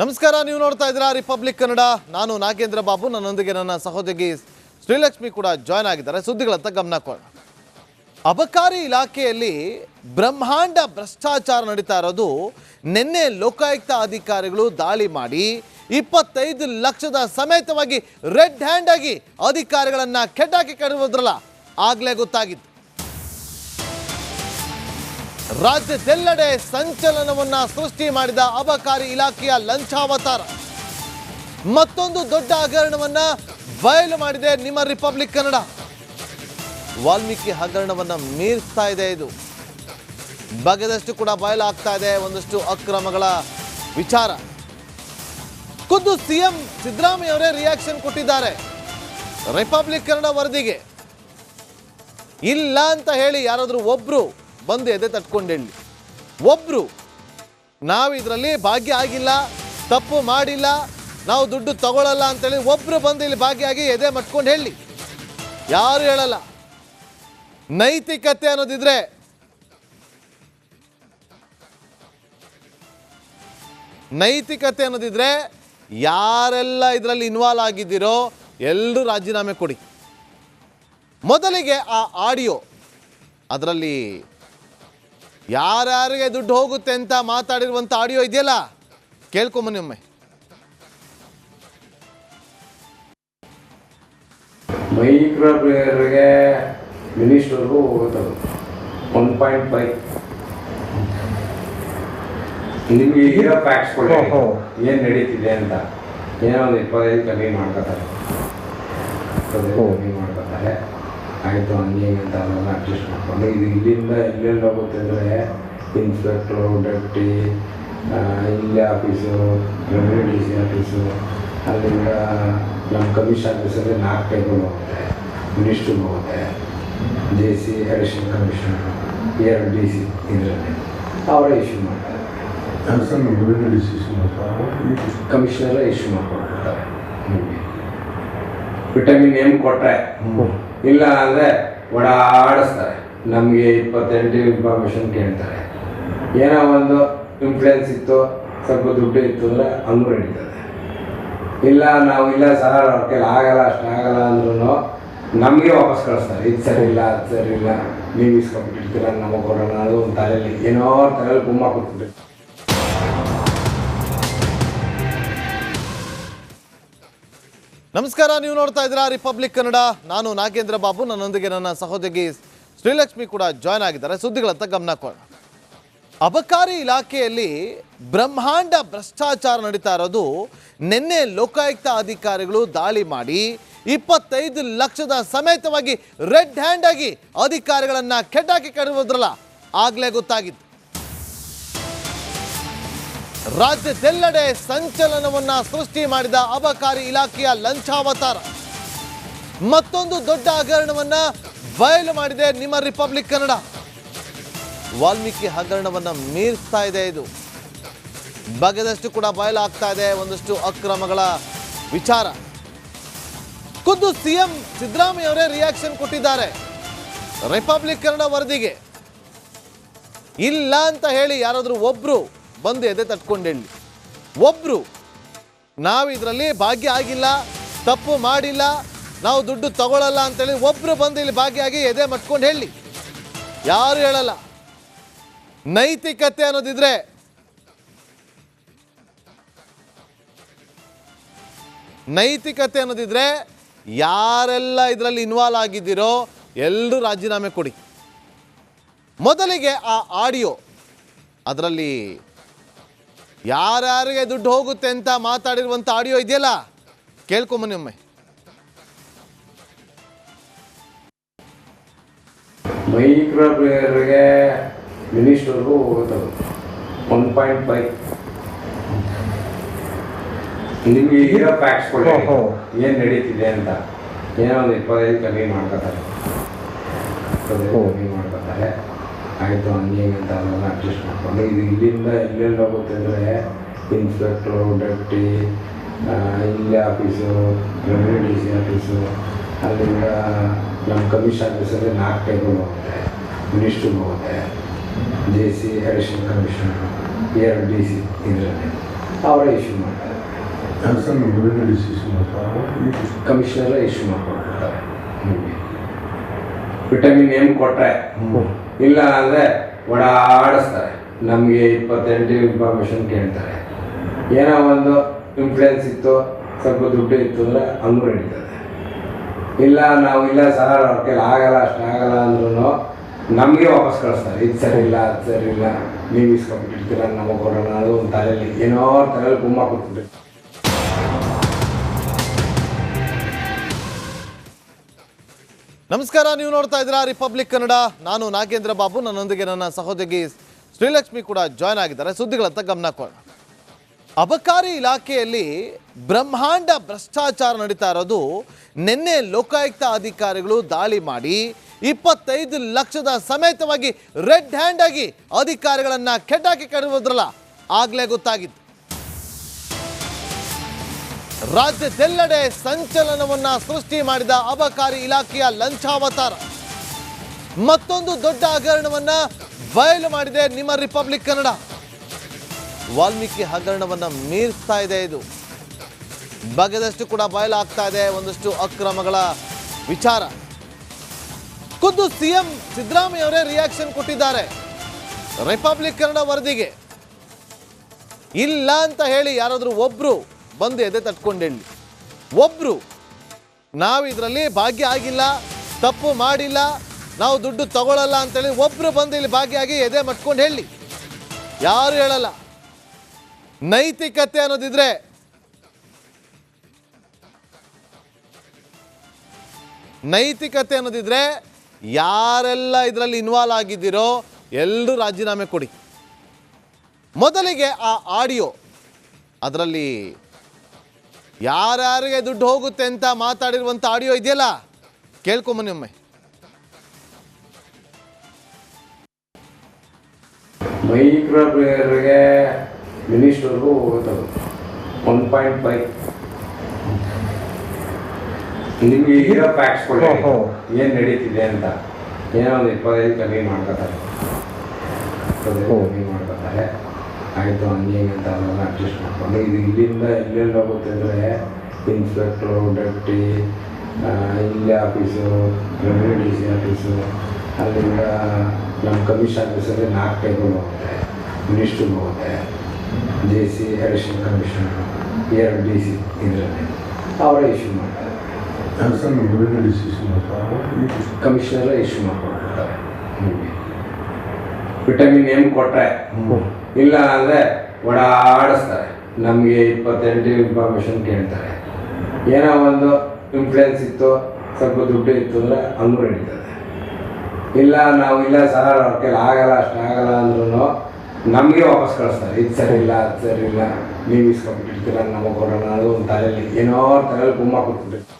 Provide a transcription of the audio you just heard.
ನಮಸ್ಕಾರ, ನೀವು ನೋಡ್ತಾ ಇದ್ದೀರಾ ರಿಪಬ್ಲಿಕ್ ಕನ್ನಡ. ನಾನು ನಾಗೇಂದ್ರ ಬಾಬು, ನನ್ನೊಂದಿಗೆ ನನ್ನ ಸಹೋದರಿ ಶ್ರೀಲಕ್ಷ್ಮಿ ಕೂಡ ಜಾಯ್ನ್ ಆಗಿದ್ದಾರೆ. ಸುದ್ದಿಗಳತ್ತ ಗಮನ ಕೊಡೋಣ. ಅಬಕಾರಿ ಇಲಾಖೆಯಲ್ಲಿ ಬ್ರಹ್ಮಾಂಡ ಭ್ರಷ್ಟಾಚಾರ ನಡೀತಾ ಇರೋದು. ನಿನ್ನೆ ಲೋಕಾಯುಕ್ತ ಅಧಿಕಾರಿಗಳು ದಾಳಿ ಮಾಡಿ 25 ಲಕ್ಷದ ಸಮೇತವಾಗಿ ರೆಡ್ ಹ್ಯಾಂಡ್ ಆಗಿ ಅಧಿಕಾರಿಗಳನ್ನ ಕೆಟ್ಟಾಕಿ ಕರೆಯೋದ್ರಲ್ಲ, ಆಗ್ಲೇ ಗೊತ್ತಾಗಿತ್ತು. ರಾಜ್ಯದೆಲ್ಲೆಡೆ ಸಂಚಲನವನ್ನ ಸೃಷ್ಟಿ ಮಾಡಿದ ಅಬಕಾರಿ ಇಲಾಖೆಯ ಲಂಚಾವತಾರ ಮತ್ತೊಂದು ದೊಡ್ಡ ಹಗರಣವನ್ನ ಬಯಲು ಮಾಡಿದೆ ನಿಮ್ಮ ರಿಪಬ್ಲಿಕ್ ಕನ್ನಡ. ವಾಲ್ಮೀಕಿ ಹಗರಣವನ್ನ ಮೀರಿಸ್ತಾ ಇದೆ. ಇದು ಬಗೆದಷ್ಟು ಕೂಡ ಬಯಲಾಗ್ತಾ ಇದೆ ಒಂದಷ್ಟು ಅಕ್ರಮಗಳ ವಿಚಾರ. ಖುದ್ದು ಸಿಎಂ ಸಿದ್ದರಾಮಯ್ಯ ಅವರೇ ರಿಯಾಕ್ಷನ್ ಕೊಟ್ಟಿದ್ದಾರೆ ರಿಪಬ್ಲಿಕ್ ಕನ್ನಡ ವರದಿಗೆ. ಇಲ್ಲ ಅಂತ ಹೇಳಿ ಯಾರಾದ್ರೂ ಒಬ್ರು ಬಂದು ಎದೆ ತಟ್ಕೊಂಡು ಹೇಳಿ, ಒಬ್ರು ನಾವು ಇದರಲ್ಲಿ ಭಾಗ್ಯ ಆಗಿಲ್ಲ, ತಪ್ಪು ಮಾಡಿಲ್ಲ, ನಾವು ದುಡ್ಡು ತಗೊಳ್ಳಲ್ಲ ಅಂತೇಳಿ ಒಬ್ರು ಬಂದು ಇಲ್ಲಿ ಭಾಗಿಯಾಗಿ ಎದೆ ಮಟ್ಕೊಂಡು ಹೇಳಿ, ಯಾರು ಹೇಳಲ್ಲ. ನೈತಿಕತೆ ಅನ್ನೋದಿದ್ರೆ ಯಾರೆಲ್ಲ ಇದರಲ್ಲಿ ಇನ್ವಾಲ್ವ್ ಆಗಿದ್ದೀರೋ ಎಲ್ಲರೂ ರಾಜೀನಾಮೆ ಕೊಡಿ. ಮೊದಲಿಗೆ ಆ ಆಡಿಯೋ, ಅದರಲ್ಲಿ ಯಾರ್ಯಾರಿಗೆ ದುಡ್ಡು ಹೋಗುತ್ತೆ ಅಂತ ಮಾತಾಡಿರುವಂಥ ಆಡಿಯೋ ಇದೆಯಲ್ಲ, ಕೇಳ್ಕೊಂಬನ್ನಿ ಒಮ್ಮೆ. ಮೈಕ್ರೋ ಪ್ಲೇಯರ್ಗೆ ಮಿನಿಸ್ಟರ್ಗೂ ಹೋಗುತ್ತದೆ 1.5. ನಿಮಗೆ ಇರೋ ಫ್ಯಾಕ್ಟ್ಸ್ ಕೊಡಿ, ಏನು ನಡೀತಿದೆ ಅಂತ. ಏನೋ ಒಂದು 25 ಕಮ್ಮಿ ಮಾಡ್ಕೋತಾರೆ, ಆಯಿತು ಹಂಗೆ ಅಂತ ಅದನ್ನು ಅಡ್ಜಸ್ಟ್ ಮಾಡ್ಕೊಂಡು. ಇದು ಇಲ್ಲಿಂದ ಎಲ್ಲೆಲ್ಲಿ ಹೋಗುತ್ತೆ ಅಂದರೆ ಇನ್ಸ್ಪೆಕ್ಟ್ರು, ಡೆಪ್ಟಿ, ಇಲ್ಲಿ office, revenue D C office, ಅಲ್ಲಿಂದ ನಮ್ಮ ಕಮಿಷನ್ ಆಫೀಸಲ್ಲಿ 4 ಟೇಬಲ್ ಹೋಗುತ್ತೆ, ಮಿನಿಸ್ಟ್ರಿಗೆ ಹೋಗುತ್ತೆ, J C additional commissioner, 2 D C ಇದರಲ್ಲಿ ಅವರೇ ಇಶ್ಯೂ ಮಾಡ್ತಾರೆ. ಕಮಿಷನರೇ ಇಶ್ಯೂ ಮಾಡ್ಕೊಡ್ತಾರೆ. ವಿಟಮಿನ್ ಎಮ್ ಕೊಟ್ಟರೆ, ಇಲ್ಲ ಅಂದರೆ ಓಡಾಡಿಸ್ತಾರೆ. ನಮಗೆ 28 ಇನ್ಫಾರ್ಮೇಷನ್ ಕೇಳ್ತಾರೆ. ಏನೋ ಒಂದು ಇನ್ಫ್ಲುಯೆನ್ಸ್ ಇತ್ತು, ಸ್ವಲ್ಪ ದುಡ್ಡು ಇತ್ತು ಅಂದರೆ ಹಂಗೂ ನಡೀತದೆ. ಇಲ್ಲ ನಾವು ಇಲ್ಲ ಸರ್ ಅವ್ರ ಕೈಲಿ ಆಗಲ್ಲ, ಅಷ್ಟಾಗಲ್ಲ ಅಂದ್ರೂ ನಮಗೆ ವಾಪಸ್ ಕಳಿಸ್ತಾರೆ. ಇದು ಸರಿ ಇಲ್ಲ, ಅದು ಸರಿ ಇಲ್ಲ, ನೀವು ಇಸ್ಕೊಬಿಟ್ಟಿರ್ತೀರ, ನಮಗೆ ಕೊಡೋಣ ಅದು ಒಂದು ತಲೆಯಲ್ಲಿ ಏನೋ ತಲೆಯಲ್ಲಿ ಗುಮ್ಮ ಕೊಡ್ತಿದ್ದೆ. ನಮಸ್ಕಾರ, ನೀವು ನೋಡ್ತಾ ಇದ್ದೀರಾ ರಿಪಬ್ಲಿಕ್ ಕನ್ನಡ. ನಾನು ನಾಗೇಂದ್ರ ಬಾಬು, ನನ್ನೊಂದಿಗೆ ನನ್ನ ಸಹೋದರಿ ಶ್ರೀಲಕ್ಷ್ಮಿ ಕೂಡ ಜಾಯ್ನ್ ಆಗಿದ್ದಾರೆ. ಸುದ್ದಿಗಳತ್ತ ಗಮನ ಕೊಡೋಣ. ಅಬಕಾರಿ ಇಲಾಖೆಯಲ್ಲಿ ಬ್ರಹ್ಮಾಂಡ ಭ್ರಷ್ಟಾಚಾರ ನಡೀತಾ ಇರೋದು. ನಿನ್ನೆ ಲೋಕಾಯುಕ್ತ ಅಧಿಕಾರಿಗಳು ದಾಳಿ ಮಾಡಿ 25 ಲಕ್ಷದ ಸಮೇತವಾಗಿ ರೆಡ್ ಹ್ಯಾಂಡ್ ಆಗಿ ಅಧಿಕಾರಿಗಳನ್ನ ಕೆಟ್ಟಾಕಿ ಕರೆಯೋದ್ರಲ್ಲ, ಆಗ್ಲೇ ಗೊತ್ತಾಗಿತ್ತು. ರಾಜ್ಯದೆಲ್ಲೆಡೆ ಸಂಚಲನವನ್ನ ಸೃಷ್ಟಿ ಮಾಡಿದ ಅಬಕಾರಿ ಇಲಾಖೆಯ ಲಂಚಾವತಾರ ಮತ್ತೊಂದು ದೊಡ್ಡ ಹಗರಣವನ್ನ ಬಯಲು ಮಾಡಿದೆ ನಿಮ್ಮ ರಿಪಬ್ಲಿಕ್ ಕನ್ನಡ. ವಾಲ್ಮೀಕಿ ಹಗರಣವನ್ನ ಮೀರಿಸ್ತಾ ಇದೆ. ಇದು ಬಗೆದಷ್ಟು ಕೂಡ ಬಯಲಾಗ್ತಾ ಇದೆ ಒಂದಷ್ಟು ಅಕ್ರಮಗಳ ವಿಚಾರ. ಖುದ್ದು ಸಿಎಂ ಸಿದ್ದರಾಮಯ್ಯ ಅವರೇ ರಿಯಾಕ್ಷನ್ ಕೊಟ್ಟಿದ್ದಾರೆ ರಿಪಬ್ಲಿಕ್ ಕನ್ನಡ ವರದಿಗೆ. ಇಲ್ಲ ಅಂತ ಹೇಳಿ ಯಾರಾದ್ರೂ ಒಬ್ರು ಬಂದು ಎದೆ ತಟ್ಕೊಂಡು ಹೇಳಿ, ಒಬ್ರು ನಾವು ಇದರಲ್ಲಿ ಭಾಗ್ಯ ಆಗಿಲ್ಲ, ತಪ್ಪು ಮಾಡಿಲ್ಲ, ನಾವು ದುಡ್ಡು ತಗೊಳ್ಳಲ್ಲ ಅಂತೇಳಿ ಒಬ್ರು ಬಂದು ಇಲ್ಲಿ ಭಾಗಿಯಾಗಿ ಎದೆ ಮಟ್ಕೊಂಡು ಹೇಳಿ, ಯಾರು ಹೇಳಲ್ಲ. ನೈತಿಕತೆ ಅನ್ನೋದಿದ್ರೆ ಯಾರೆಲ್ಲ ಇದರಲ್ಲಿ ಇನ್ವಾಲ್ವ್ ಆಗಿದ್ದೀರೋ ಎಲ್ಲರೂ ರಾಜೀನಾಮೆ ಕೊಡಿ. ಮೊದಲಿಗೆ ಆ ಆಡಿಯೋ, ಅದರಲ್ಲಿ ಯಾರ್ಯಾರಿಗೆ ದುಡ್ಡು ಹೋಗುತ್ತೆ ಅಂತ ಮಾತಾಡಿರುವಂಥ ಆಡಿಯೋ ಇದೆಯಲ್ಲ, ಕೇಳ್ಕೊಂಬನ್ನಿ ಒಮ್ಮೆ. ಮೈಕ್ರೋ ಪ್ಲೇಯರ್ಗೆ ಮಿನಿಸ್ಟರ್ಗೂ ಹೋಗುತ್ತದೆ 1.5. ನಿಮಗೆ ಇರೋ ಫ್ಯಾಕ್ಟ್ಸ್ ಕೊಡಿ, ಏನು ನಡೀತಿದೆ ಅಂತ. ಏನೋ ಒಂದು 25 ಕಮ್ಮಿ ಮಾಡ್ಕೋತಾರೆ, ಆಯಿತು ಹಂಗೆ ಅಂತ ಅದನ್ನು ಅಡ್ಜಸ್ಟ್ ಮಾಡ್ಕೊಂಡು. ಇದು ಇಲ್ಲಿಂದ ಎಲ್ಲೆಲ್ಲಿ ಹೋಗುತ್ತೆ ಅಂದರೆ ಇನ್ಸ್ಪೆಕ್ಟ್ರು, ಡೆಪ್ಟಿ, ಇಲ್ಲಿ office, revenue D C office, ಅಲ್ಲಿಂದ ನಮ್ಮ ಕಮಿಷನ್ ಆಫೀಸಲ್ಲಿ 4 ಟೇಬಲ್ ಹೋಗುತ್ತೆ, ಮಿನಿಸ್ಟ್ರಿಗೆ ಹೋಗುತ್ತೆ, J C additional commissioner, 2 D C ಇದರಲ್ಲಿ ಅವರೇ ಇಶ್ಯೂ ಮಾಡ್ತಾರೆ. ಕಮಿಷನರೇ ಇಶ್ಯೂ ಮಾಡ್ಕೊಡ್ತಾರೆ. ವಿಟಮಿನ್ ಎಮ್ ಕೊಟ್ಟರೆ ಇಲ್ಲ ಅಂದರೆ ಓಡಾಡಿಸ್ತಾರೆ. ನಮಗೆ 28 ಇನ್ಫಾರ್ಮೇಷನ್ ಕೇಳ್ತಾರೆ. ಏನೋ ಒಂದು ಇನ್ಫ್ಲೂಯೆನ್ಸ್ ಇತ್ತು, ಸ್ವಲ್ಪ ದುಡ್ಡು ಇತ್ತು ಅಂದರೆ ಹಂಗೂ ನಡೀತದೆ. ಇಲ್ಲ ನಾವು ಇಲ್ಲ ಸರ್ ಅವ್ರ ಕೈಲಿ ಆಗಲ್ಲ, ಅಷ್ಟಾಗಲ್ಲ ಅಂದ್ರೂ ನಮಗೆ ವಾಪಸ್ ಕಳಿಸ್ತಾರೆ. ಇದು ಸರಿ ಇಲ್ಲ, ಅದು ಸರಿ ಇಲ್ಲ, ನೀವು ಇಸ್ಕೊಂಡ್ಬಿಟ್ಟಿರ್ತೀರ, ನಮಗೆ ಕೊಡೋಣ ಅದು ಒಂದು ತಲೆಯಲ್ಲಿ ಏನೋ ತಲೆಯಲ್ಲಿ ಗುಮ್ಮ ಕೊಟ್ಬಿಟ್ಟು. ನಮಸ್ಕಾರ, ನೀವು ನೋಡ್ತಾ ಇದ್ದೀರಾ ರಿಪಬ್ಲಿಕ್ ಕನ್ನಡ. ನಾನು ನಾಗೇಂದ್ರ ಬಾಬು, ನನ್ನೊಂದಿಗೆ ನನ್ನ ಸಹೋದರಿ ಶ್ರೀಲಕ್ಷ್ಮಿ ಕೂಡ ಜಾಯ್ನ್ ಆಗಿದ್ದಾರೆ. ಸುದ್ದಿಗಳತ್ತ ಗಮನ ಕೊಡೋಣ. ಅಬಕಾರಿ ಇಲಾಖೆಯಲ್ಲಿ ಬ್ರಹ್ಮಾಂಡ ಭ್ರಷ್ಟಾಚಾರ ನಡೀತಾ ಇರೋದು. ನಿನ್ನೆ ಲೋಕಾಯುಕ್ತ ಅಧಿಕಾರಿಗಳು ದಾಳಿ ಮಾಡಿ 25 ಲಕ್ಷದ ಸಮೇತವಾಗಿ ರೆಡ್ ಹ್ಯಾಂಡ್ ಆಗಿ ಅಧಿಕಾರಿಗಳನ್ನ ಕೆಟ್ಟಾಕಿ ಕರೆಯೋದ್ರಲ್ಲ, ಆಗ್ಲೇ ಗೊತ್ತಾಗಿತ್ತು. ರಾಜ್ಯದೆಲ್ಲೆಡೆ ಸಂಚಲನವನ್ನ ಸೃಷ್ಟಿ ಮಾಡಿದ ಅಬಕಾರಿ ಇಲಾಖೆಯ ಲಂಚಾವತಾರ. ಮತ್ತೊಂದು ದೊಡ್ಡ ಹಗರಣವನ್ನ ಬಯಲು ಮಾಡಿದೆ ನಿಮ್ಮ ರಿಪಬ್ಲಿಕ್ ಕನ್ನಡ. ವಾಲ್ಮೀಕಿ ಹಗರಣವನ್ನ ಮೀರಿಸ್ತಾ ಇದೆ. ಇದು ಬಗೆದಷ್ಟು ಕೂಡ ಬಯಲಾಗ್ತಾ ಇದೆ ಒಂದಷ್ಟು ಅಕ್ರಮಗಳ ವಿಚಾರ. ಖುದ್ದು ಸಿಎಂ ಸಿದ್ದರಾಮಯ್ಯ ಅವರೇ ರಿಯಾಕ್ಷನ್ ಕೊಟ್ಟಿದ್ದಾರೆ ರಿಪಬ್ಲಿಕ್ ಕನ್ನಡ ವರದಿಗೆ. ಇಲ್ಲ ಅಂತ ಹೇಳಿ ಯಾರಾದ್ರೂ ಒಬ್ರು ಬಂದು ಎದೆ ತಟ್ಕೊಂಡು ಹೇಳಿ, ಒಬ್ರು ನಾವು ಇದರಲ್ಲಿ ಭಾಗ್ಯ ಆಗಿಲ್ಲ, ತಪ್ಪು ಮಾಡಿಲ್ಲ, ನಾವು ದುಡ್ಡು ತಗೊಳ್ಳಲ್ಲ ಅಂತೇಳಿ ಒಬ್ರು ಬಂದು ಇಲ್ಲಿ ಭಾಗಿಯಾಗಿ ಎದೆ ಮಟ್ಕೊಂಡು ಹೇಳಿ. ಯಾರು ಹೇಳಲ್ಲ. ನೈತಿಕತೆ ಅನ್ನೋದಿದ್ರೆ ಯಾರೆಲ್ಲ ಇದರಲ್ಲಿ ಇನ್ವಾಲ್ವ್ ಆಗಿದ್ದೀರೋ ಎಲ್ಲರೂ ರಾಜೀನಾಮೆ ಕೊಡಿ. ಮೊದಲಿಗೆ ಆ ಆಡಿಯೋ, ಅದರಲ್ಲಿ ಯಾರ್ಯಾರಿಗೆ ದುಡ್ಡು ಹೋಗುತ್ತೆ ಅಂತ ಮಾತಾಡಿರುವಂಥ ಆಡಿಯೋ ಇದೆಯಲ್ಲ, ಕೇಳ್ಕೊಂಬನ್ನಿ ಒಮ್ಮೆ. ಮೈಕ್ರೋ ಪ್ಲೇಯರ್ಗೆ ಮಿನಿಸ್ಟರ್ಗೂ ಹೋಗುತ್ತದೆ 1.5. ನಿಮಗೆ ಇರೋ ಫ್ಯಾಕ್ಟ್ಸ್ ಕೊಡಿ, ಏನು ನಡೀತಿದೆ ಅಂತ. ಏನೋ ಒಂದು 25 ಕಮ್ಮಿ ಮಾಡ್ಕೋತಾರೆ, ಆಯಿತು ಹಂಗೆ ಅಂತ ಅದೆಲ್ಲ ಅಡ್ಜಸ್ಟ್ ಮಾಡ್ಕೊಂಡು. ಇದು ಇಲ್ಲಿಂದ ಎಲ್ಲೆಲ್ಲಿ ಹೋಗುತ್ತೆ ಅಂದರೆ ಇನ್ಸ್ಪೆಕ್ಟ್ರು, ಡೆಪ್ಟಿ, ಇಲ್ಲಿ office, revenue D C office, ಅಲ್ಲಿಂದ ನಮ್ಮ ಕಮಿಷನ್ ಆಫೀಸಲ್ಲಿ 4 ಟೇಬಲ್ ಹೋಗುತ್ತೆ, ಮಿನಿಸ್ಟ್ರಿಗೆ ಹೋಗುತ್ತೆ, J C additional commissioner, 2 D C, ಇದರಲ್ಲಿ ಅವರೇ ಇಶ್ಯೂ ಮಾಡ್ತಾರೆ. ಕಮಿಷನರೇ ಇಶ್ಯೂ ಮಾಡ್ಕೊಡ್ತಾರೆ. ವಿಟಮಿನ್ ಎಮ್ ಕೊಟ್ಟರೆ ಇಲ್ಲ ಅಂದರೆ ಓಡಾಡಿಸ್ತಾರೆ. ನಮಗೆ 28 ಇನ್ಫಾರ್ಮೇಷನ್ ಕೇಳ್ತಾರೆ. ಏನೋ ಒಂದು ಇನ್ಫ್ಲೂಯೆನ್ಸ್ ಇತ್ತು, ಸ್ವಲ್ಪ ದುಡ್ಡು ಇತ್ತು ಅಂದರೆ ಹಂಗೂ ನಡೀತದೆ. ಇಲ್ಲ ನಾವು ಇಲ್ಲ ಸರ್ ಅವ್ರ ಕೈಲಿ ಆಗಲ್ಲ, ಅಷ್ಟಾಗಲ್ಲ ಅಂದ್ರೂ ನಮಗೆ ವಾಪಸ್ ಕಳಿಸ್ತಾರೆ. ಇದು ಸರಿ ಇಲ್ಲ, ಅದು ಸರಿ ಇಲ್ಲ, ನೀವು ಇಸ್ಕೊಂಡ್ಬಿಟ್ಟಿರ್ತೀರ, ನಮಗೆ ಕೊಡೋಣ ಅದು ಒಂದು ತಲೆಯಲ್ಲಿ ಏನೋ ತಲೆಯಲ್ಲಿ ಗುಮ್ಮ ಕೊಟ್ಬಿಟ್ಟು.